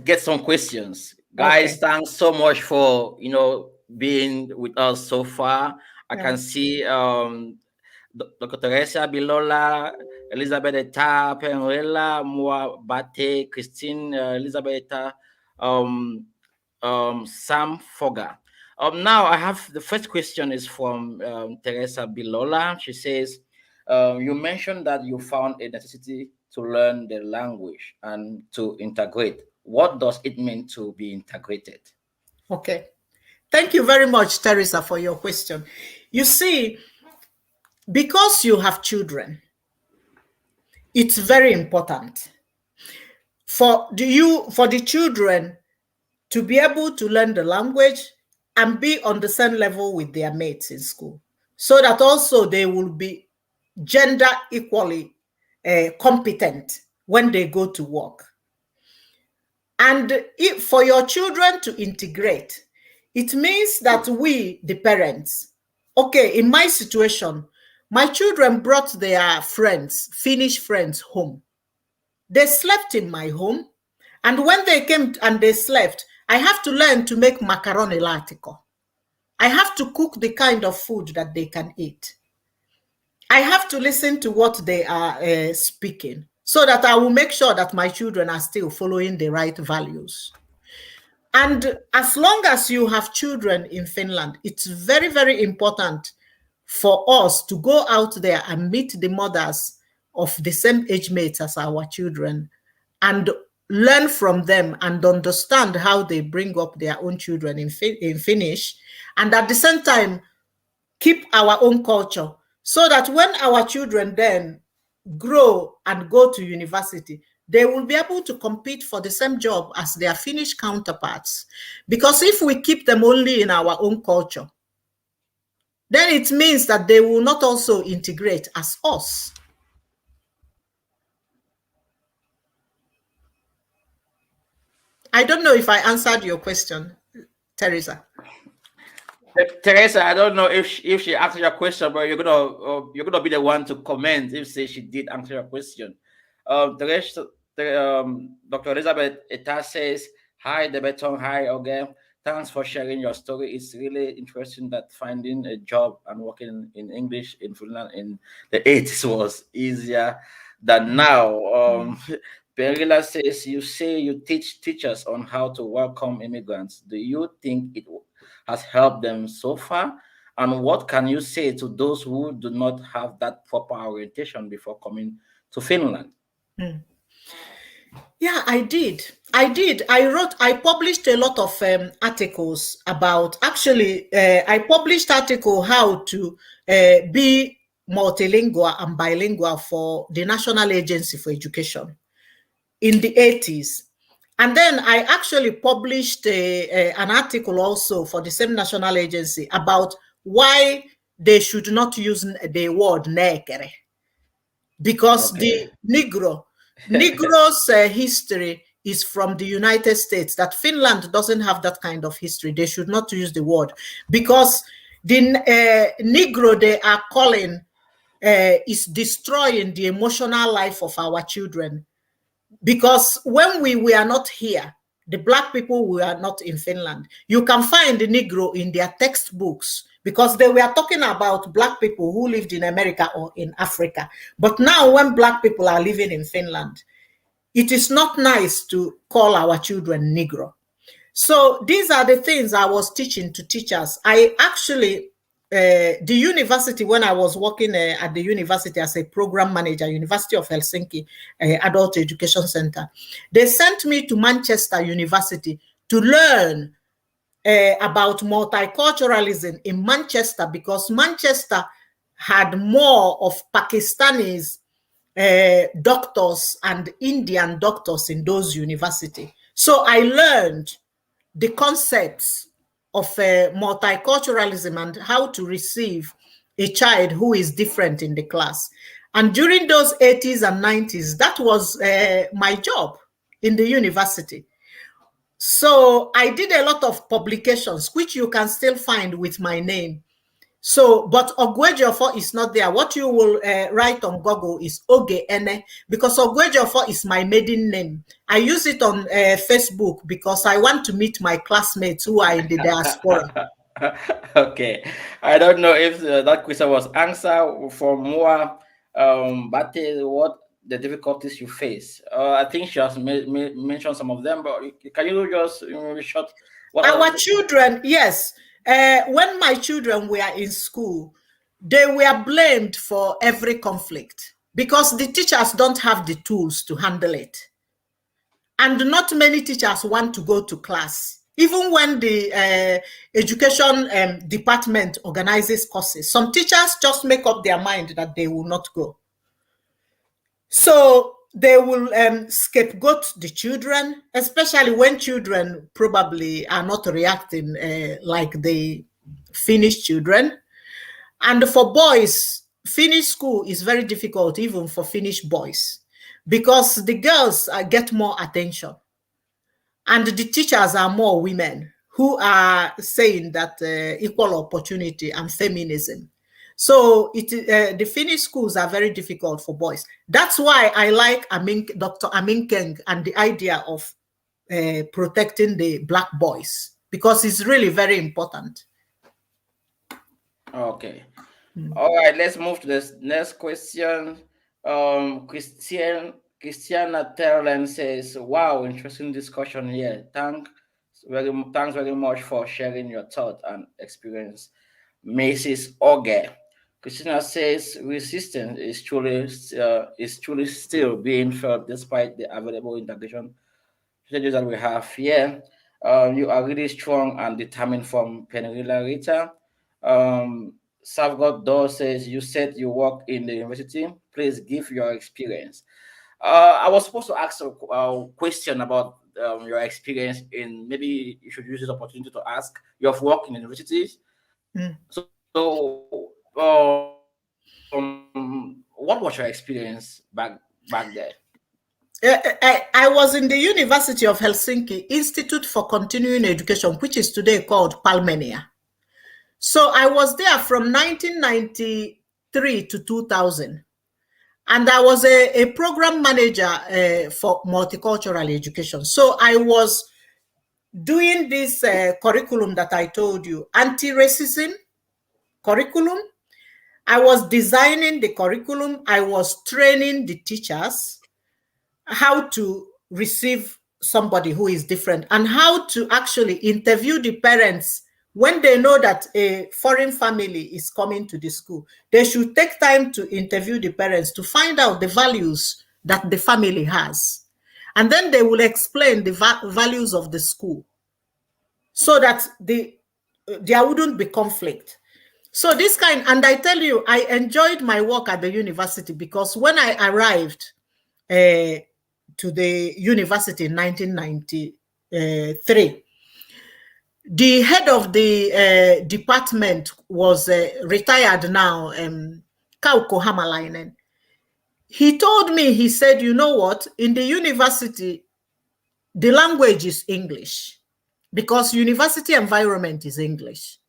get some questions. Guys, thanks so much for being with us so far. I can see Dr. Teresa Bilola, Elizabeth Eta, Penrela, Mua Bate, Christine Elizabeth Eta, Sam Foga. Now I have the first question is from Teresa Bilola. She says, you mentioned that you found a necessity to learn the language and to integrate. What does it mean to be integrated? Okay. Thank you very much, Teresa, for your question. You see, because you have children, it's very important for the children to be able to learn the language and be on the same level with their mates in school, so that also they will be gender equally competent when they go to work. And for your children to integrate, it means that we, the parents, okay, in my situation, my children brought their friends, Finnish friends, home. They slept in my home. And when they came and they slept, I have to learn to make macaroni latico. I have to cook the kind of food that they can eat. I have to listen to what they are speaking, so that I will make sure that my children are still following the right values. And as long as you have children in Finland, it's very, very important for us to go out there and meet the mothers of the same age mates as our children and learn from them and understand how they bring up their own children in Finnish, and at the same time keep our own culture, so that when our children then grow and go to university, they will be able to compete for the same job as their Finnish counterparts. Because if we keep them only in our own culture, then it means that they will not also integrate as us. I don't know if I answered your question, Teresa. Teresa, I don't know if she answered your question, but you're gonna be the one to comment if say she did answer your question. Teresa, Dr. Elizabeth Eta says, "Hi, Debeton. Hi, again. Thanks for sharing your story. It's really interesting that finding a job and working in English in Finland in the 80s was easier than now." Perila says, "You say you teach teachers on how to welcome immigrants. Do you think it has helped them so far? And what can you say to those who do not have that proper orientation before coming to Finland?" Mm. Yeah, I did. I published a lot of articles about, actually, I published article how to be multilingual and bilingual for the National Agency for Education in the 80s. And then I actually published an article also for the same national agency about why they should not use the word nekere, because Okay. the Negro's history is from the United States, that Finland doesn't have that kind of history. They should not use the word, because the Negro they are calling is destroying the emotional life of our children. Because when we were not here, the black people were not in Finland. You can find the Negro in their textbooks because they were talking about black people who lived in America or in Africa. But now when black people are living in Finland, it is not nice to call our children Negro. So these are the things I was teaching to teachers. I actually, the university, when I was working at the university as a program manager, University of Helsinki Adult Education Center, they sent me to Manchester University to learn about multiculturalism in Manchester, because Manchester had more of Pakistanis doctors and Indian doctors in those universities. So I learned the concepts of multiculturalism and how to receive a child who is different in the class. And during those 80s and 90s, that was my job in the university. So I did a lot of publications, which you can still find with my name. So, but Ogechukwu is not there. What you will write on Google is Ogechukwu Eneh, because Ogechukwu is my maiden name. I use it on Facebook because I want to meet my classmates who are in the diaspora. Okay. I don't know if that question was answered for more, but what the difficulties you face. I think she has mentioned some of them, but can you just short what Our children, yes. When my children were in school, they were blamed for every conflict because the teachers don't have the tools to handle it. And not many teachers want to go to class. Even when the education department organizes courses, some teachers just make up their mind that they will not go. So they will scapegoat the children, especially when children probably are not reacting like the Finnish children. And for boys, Finnish school is very difficult, even for Finnish boys, because the girls get more attention. And the teachers are more women who are saying that equal opportunity and feminism. So the Finnish schools are very difficult for boys. That's why I like Dr. Amin Keng and the idea of protecting the black boys, because it's really very important. Okay. All right, let's move to this next question. Christiana Terland says, "Wow, interesting discussion here. Thanks very much for sharing your thought and experience." Mrs. Oge. Christina says, "Resistance is truly still being felt despite the available integration strategies that we have here. You are really strong and determined." From Penrilla Rita. Savgod Door says, "You said you work in the university. Please give your experience." I was supposed to ask a question about your experience in, maybe you should use this opportunity to ask. You have worked in universities. Mm. So, what was your experience back there? I was in the University of Helsinki Institute for Continuing Education, which is today called Palmenia. So I was there from 1993 to 2000. And I was a program manager for multicultural education. So I was doing this curriculum that I told you, anti-racism curriculum. I was designing the curriculum. I was training the teachers how to receive somebody who is different and how to actually interview the parents when they know that a foreign family is coming to the school. They should take time to interview the parents to find out the values that the family has. And then they will explain the values of the school so that there wouldn't be conflict. So this kind, and I tell you, I enjoyed my work at the university because when I arrived to the university in 1993, the head of the department was retired now, Kauko Hamalainen. He told me, he said, you know what, in the university, the language is English because university environment is English.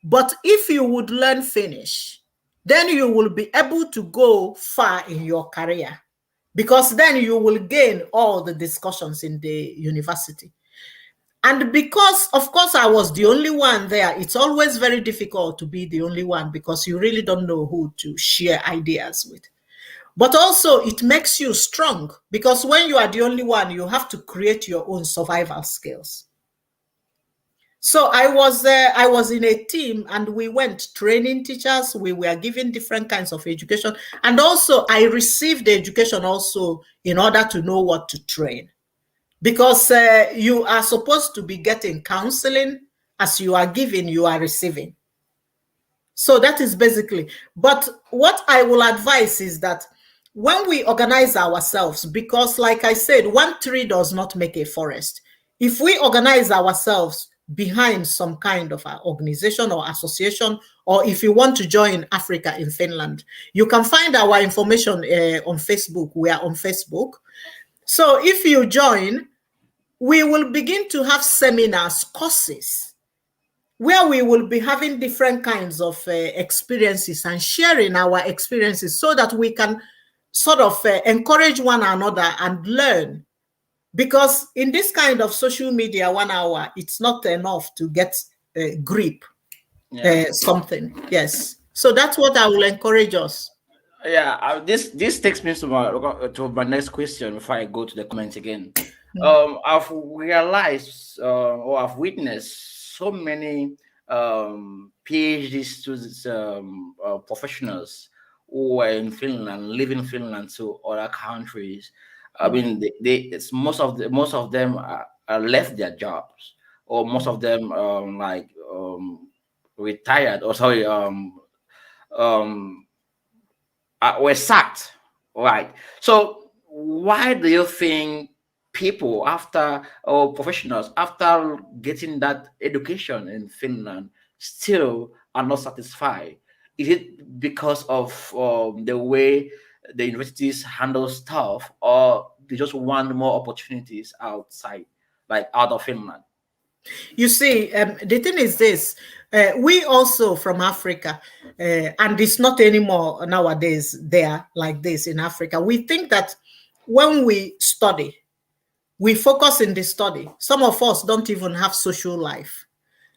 But if you would learn Finnish, then you will be able to go far in your career because then you will gain all the discussions in the university. And because, of course, I was the only one there, it's always very difficult to be the only one because you really don't know who to share ideas with. But also it makes you strong because when you are the only one, you have to create your own survival skills. So I was in a team and we went training teachers. We were given different kinds of education. And also I received the education also in order to know what to train. Because you are supposed to be getting counseling as you are giving, you are receiving. So that is basically, but what I will advise is that when we organize ourselves, because like I said, one tree does not make a forest. If we organize ourselves behind some kind of an organization or association, or if you want to join Africa in Finland, you can find our information on Facebook. We are on Facebook. So if you join, we will begin to have seminars, courses, where we will be having different kinds of experiences and sharing our experiences so that we can sort of encourage one another and learn. Because in this kind of social media, 1 hour, it's not enough to get a grip, something. Yes. So that's what I will encourage us. Yeah, this takes me to my next question before I go to the comments again. I've realized or I've witnessed so many PhD students, professionals who are in Finland, leaving Finland to other countries. I mean, most of them are left their jobs, or most of them retired, or sorry, were sacked, right? So why do you think people or professionals after getting that education in Finland still are not satisfied? Is it because of the way the universities handle stuff, or they just want more opportunities outside, like out of Finland? You see, the thing is this, we also from Africa, and it's not anymore nowadays there like this in Africa. We think that when we study, we focus in the study. Some of us don't even have social life.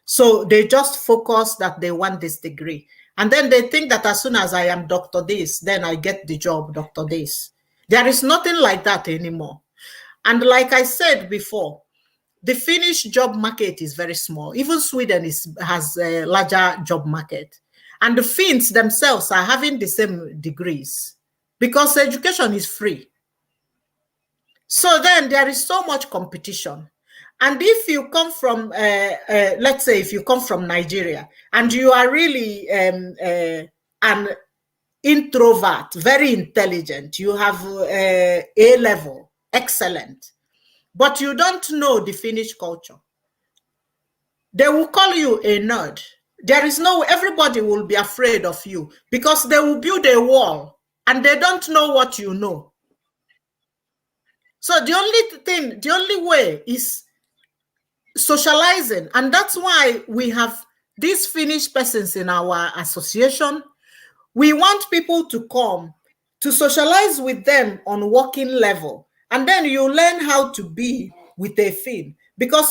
So they just focus that they want this degree. And then they think that as soon as I am Dr. This, then I get the job, Dr. This. There is nothing like that anymore. And like I said before, the Finnish job market is very small. Even Sweden has a larger job market. And the Finns themselves are having the same degrees because education is free. So then there is so much competition. And if you come from, let's say, if you come from Nigeria and you are really an introvert, very intelligent, you have A level, excellent, but you don't know the Finnish culture, they will call you a nerd. There is no, everybody will be afraid of you because they will build a wall and they don't know what you know. So the only way is socializing. And that's why we have these Finnish persons in our association, we want people to come to socialize with them on working level. And then you learn how to be with a Finn. Because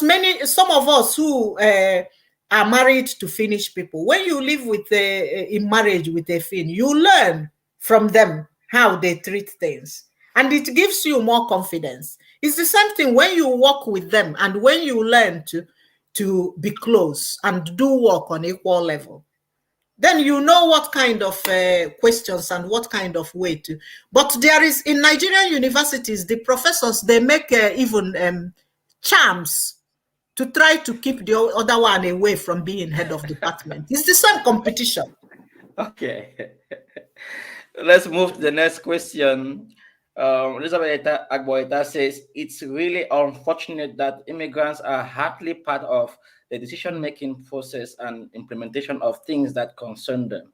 some of us who are married to Finnish people, when you live in marriage with a Finn, you learn from them how they treat things. And it gives you more confidence. It's the same thing when you work with them and when you learn to be close and do work on equal level. Then you know what kind of questions and what kind of way to. But there is, in Nigerian universities, the professors, they make even charms to try to keep the other one away from being head of department. It's the same competition. Okay. Let's move to the next question. Elizabeth Agboita says, it's really unfortunate that immigrants are hardly part of the decision-making process and implementation of things that concern them.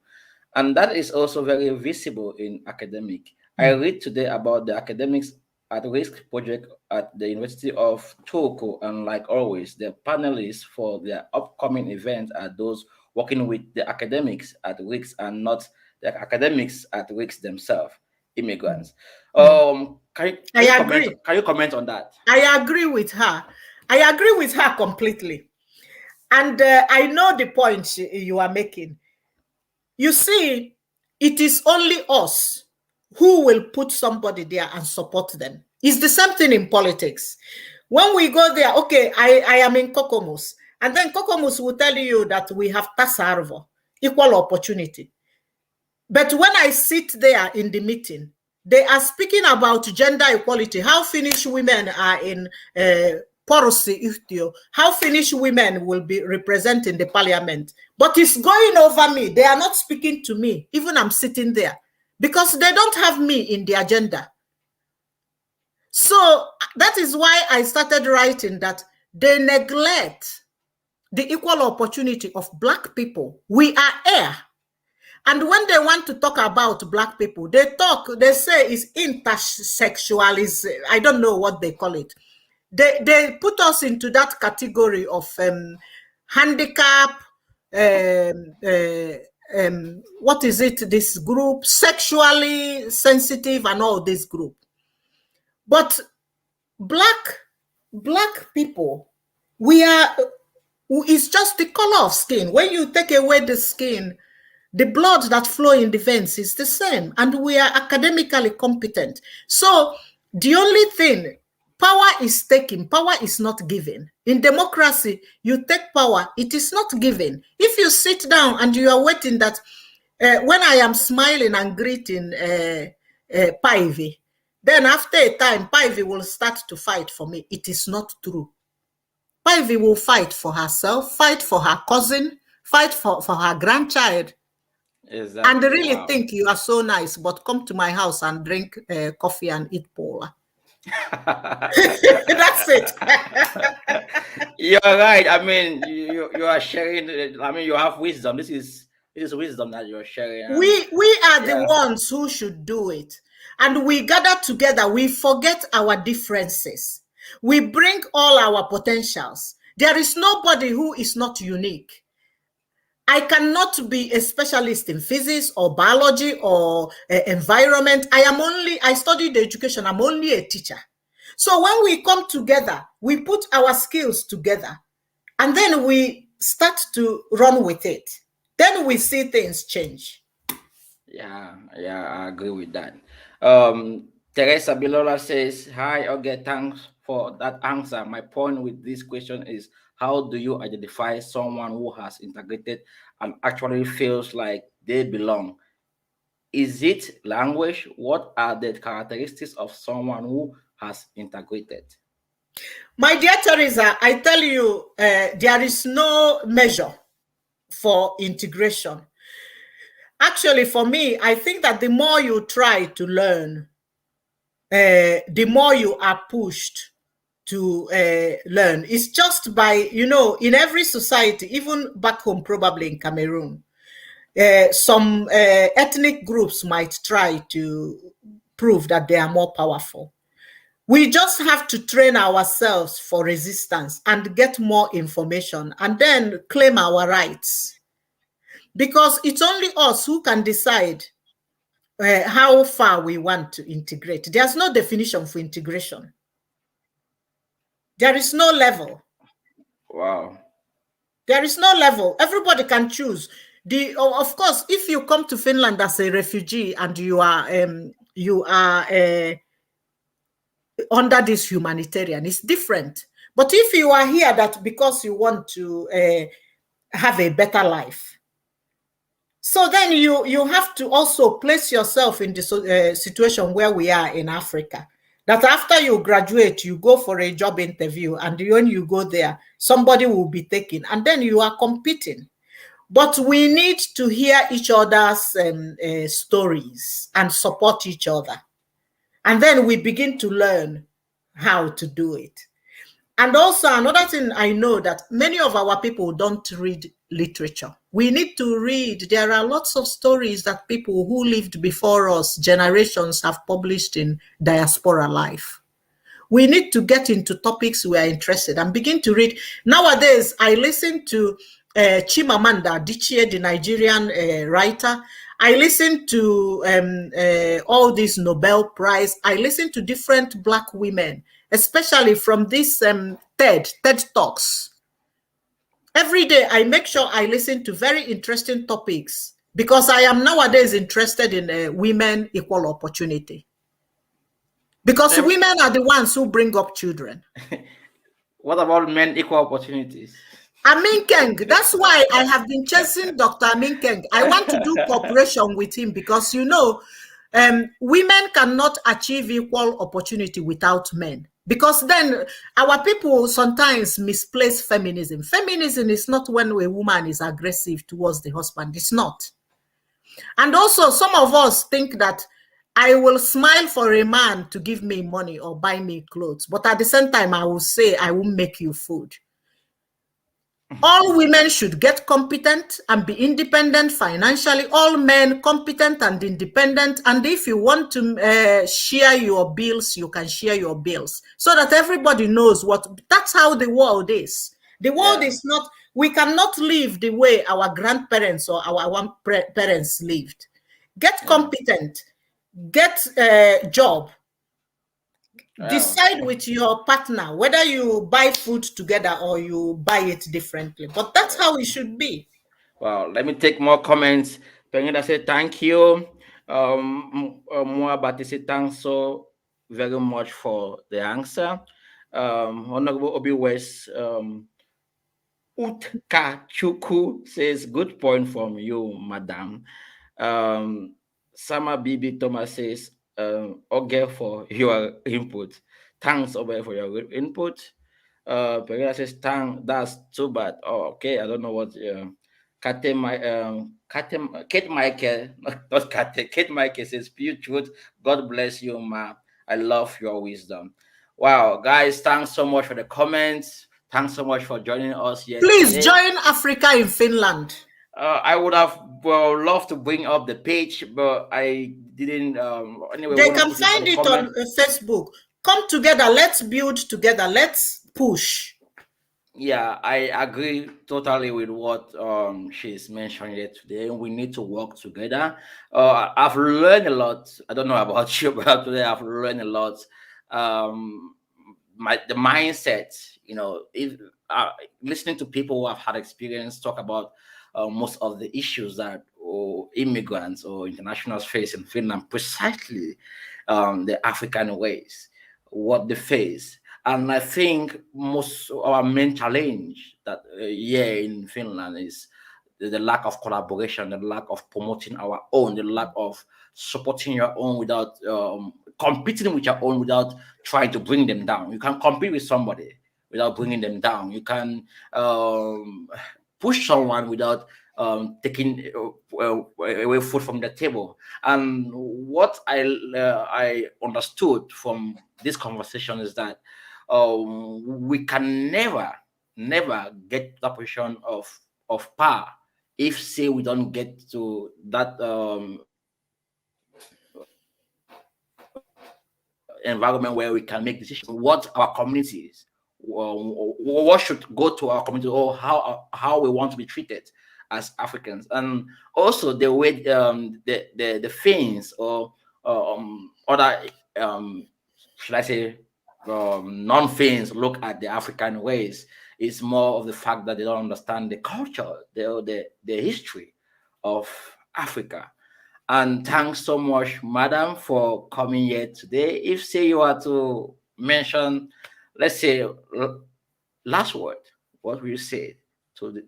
And that is also very visible in academic. I read today about the academics at risk project at the University of Togo, and like always, the panelists for their upcoming event are those working with the academics at risk and not the academics at risk themselves, immigrants. Can you comment on that? I agree with her. I agree with her completely. And I know the point you are making. You see, it is only us who will put somebody there and support them. It's the same thing in politics. When we go there, okay, I am in Kokomus, and then Kokomus will tell you that we have Tasarvo, equal opportunity. But when I sit there in the meeting, they are speaking about gender equality, how Finnish women are in Porosi Ihtio, how Finnish women will be representing the parliament. But it's going over me. They are not speaking to me, even I'm sitting there, because they don't have me in the agenda. So that is why I started writing that they neglect the equal opportunity of Black people. We are here. And when they want to talk about Black people, they say it's intersexualism. I don't know what they call it. They put us into that category of handicap, what is it, this group, sexually sensitive and all this group. But black people, it's just the color of skin. When you take away the skin, the blood that flow in the veins is the same, and we are academically competent. So the only thing, power is taken, power is not given. In democracy, you take power, it is not given. If you sit down and you are waiting that when I am smiling and greeting Pivy, then after a time, Pivy will start to fight for me. It is not true. Pivy will fight for herself, fight for her cousin, fight for her grandchild. Exactly. And really think you are so nice, but come to my house and drink coffee and eat pola. That's it. You're right. I mean, you are sharing. I mean, you have wisdom. This is wisdom that you're sharing. We are the ones who should do it. And we gather together. We forget our differences. We bring all our potentials. There is nobody who is not unique. I cannot be a specialist in physics or biology or environment. I studied education. I'm only a teacher. So when we come together, we put our skills together, and then we start to run with it. Then we see things change. Yeah, I agree with that. Teresa Bilola says, hi, okay, thanks for that answer. My point with this question is, how do you identify someone who has integrated and actually feels like they belong? Is it language? What are the characteristics of someone who has integrated? My dear Teresa, I tell you, there is no measure for integration. Actually, for me, I think that the more you try to learn, the more you are pushed to learn. It's just by, in every society, even back home, probably in Cameroon, some ethnic groups might try to prove that they are more powerful. We just have to train ourselves for resistance and get more information and then claim our rights. Because it's only us who can decide how far we want to integrate. There's no definition for integration. There is no level. Wow. There is no level. Everybody can choose. Of course, if you come to Finland as a refugee and you are under this humanitarian, it's different. But if you are here that because you want to have a better life, so then you have to also place yourself in the situation where we are in Africa. That after you graduate, you go for a job interview, and when you go there, somebody will be taken, and then you are competing. But we need to hear each other's stories and support each other. And then we begin to learn how to do it. And also another thing I know that many of our people don't read literature. We need to read. There are lots of stories that people who lived before us, generations, have published in diaspora life. We need to get into topics we are interested and begin to read. Nowadays, I listen to Chimamanda Adichie, the Nigerian writer. I listen to all these Nobel Prize. I listen to different Black women, especially from this TED Talks. Every day, I make sure I listen to very interesting topics because I am nowadays interested in women equal opportunity. Because women are the ones who bring up children. What about men equal opportunities? Amin Keng, that's why I have been chasing Dr. Amin Keng. I want to do cooperation with him because, women cannot achieve equal opportunity without men. Because then our people sometimes misplace feminism. Feminism is not when a woman is aggressive towards the husband. It's not. And also, some of us think that I will smile for a man to give me money or buy me clothes. But at the same time, I will say, I will make you food. All women should get competent and be independent financially. All men competent and independent. And if you want to share your bills, you can share your bills so that everybody knows that's how the world is. The world is not, we cannot live the way our grandparents or our parents lived. Get competent, get a job. Decide with your partner whether you buy food together or you buy it differently. But that's how it should be. Well, let me take more comments. Pengida say thank you. More about this. Thanks so very much for the answer. Honorable Obi West Ogechukwu says good point from you, madam. Sama Bibi Thomas says, okay for your input. Thanks, Obe, for your input. Pereira says, that's too bad. Oh, okay. I don't know what. Kate Michael, not Kate. Kate Michael says, pure truth. God bless you, ma. I love your wisdom. Wow, guys, thanks so much for the comments. Thanks so much for joining us here. Please today. join Africa in Finland. I would have loved to bring up the page, but I didn't. Anyway, they can find it on Facebook. Come together. Let's build together. Let's push. Yeah, I agree totally with what she's mentioning here today. We need to work together. I've learned a lot. I don't know about you, but today I've learned a lot. The mindset, if listening to people who have had experience talk about most of the issues that immigrants or internationals face in Finland, precisely the African ways, what they face. And I think most of our main challenge that here in Finland is the lack of collaboration, the lack of promoting our own, the lack of supporting your own without competing with your own without trying to bring them down. You can compete with somebody without bringing them down. You can push someone without taking away food from the table. And what I understood from this conversation is that we can never get that position of power if, say, we don't get to that environment where we can make decisions. What our communities, what should go to our community, or how we want to be treated as Africans, and also the way the Finns or other should I say non-Finns look at the African ways. It's more of the fact that they don't understand the culture, the history of Africa. And thanks so much, madam, for coming here today. If say you are to mention, let's say, last word, what will you say to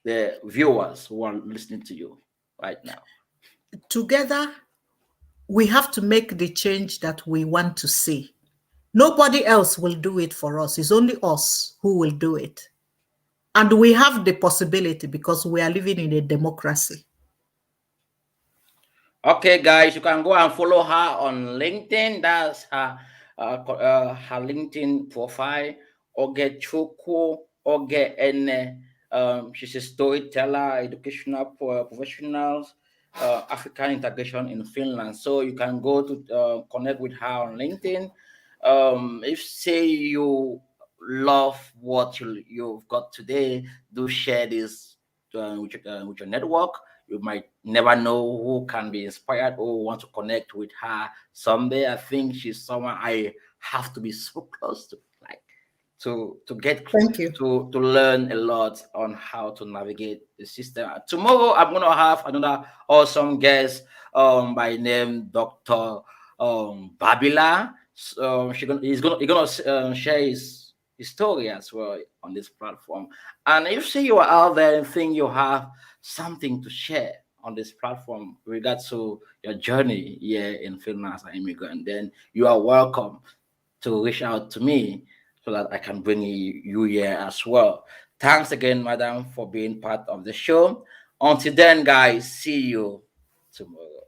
the viewers who are listening to you right now? Together, we have to make the change that we want to see. Nobody else will do it for us. It's only us who will do it. And we have the possibility because we are living in a democracy. Okay, guys, you can go and follow her on LinkedIn. That's her LinkedIn profile, Ogechukwu Eneh. She's a storyteller, educational professionals, African integration in Finland. So you can go to connect with her on LinkedIn. If say you love what you've got today, do share this with your network. You might never know who can be inspired or want to connect with her someday. I think she's someone I have to be so close to, like to get Thank you. to learn a lot on how to navigate the system. Tomorrow I'm gonna have another awesome guest by name Dr. Babila. So he's gonna share his story as well on this platform. And if say you are out there and think you have something to share on this platform with regards to your journey here in Finland as an immigrant, then you are welcome to reach out to me so that I can bring you here as well. Thanks again, madam, for being part of the show. Until then, guys, see you tomorrow.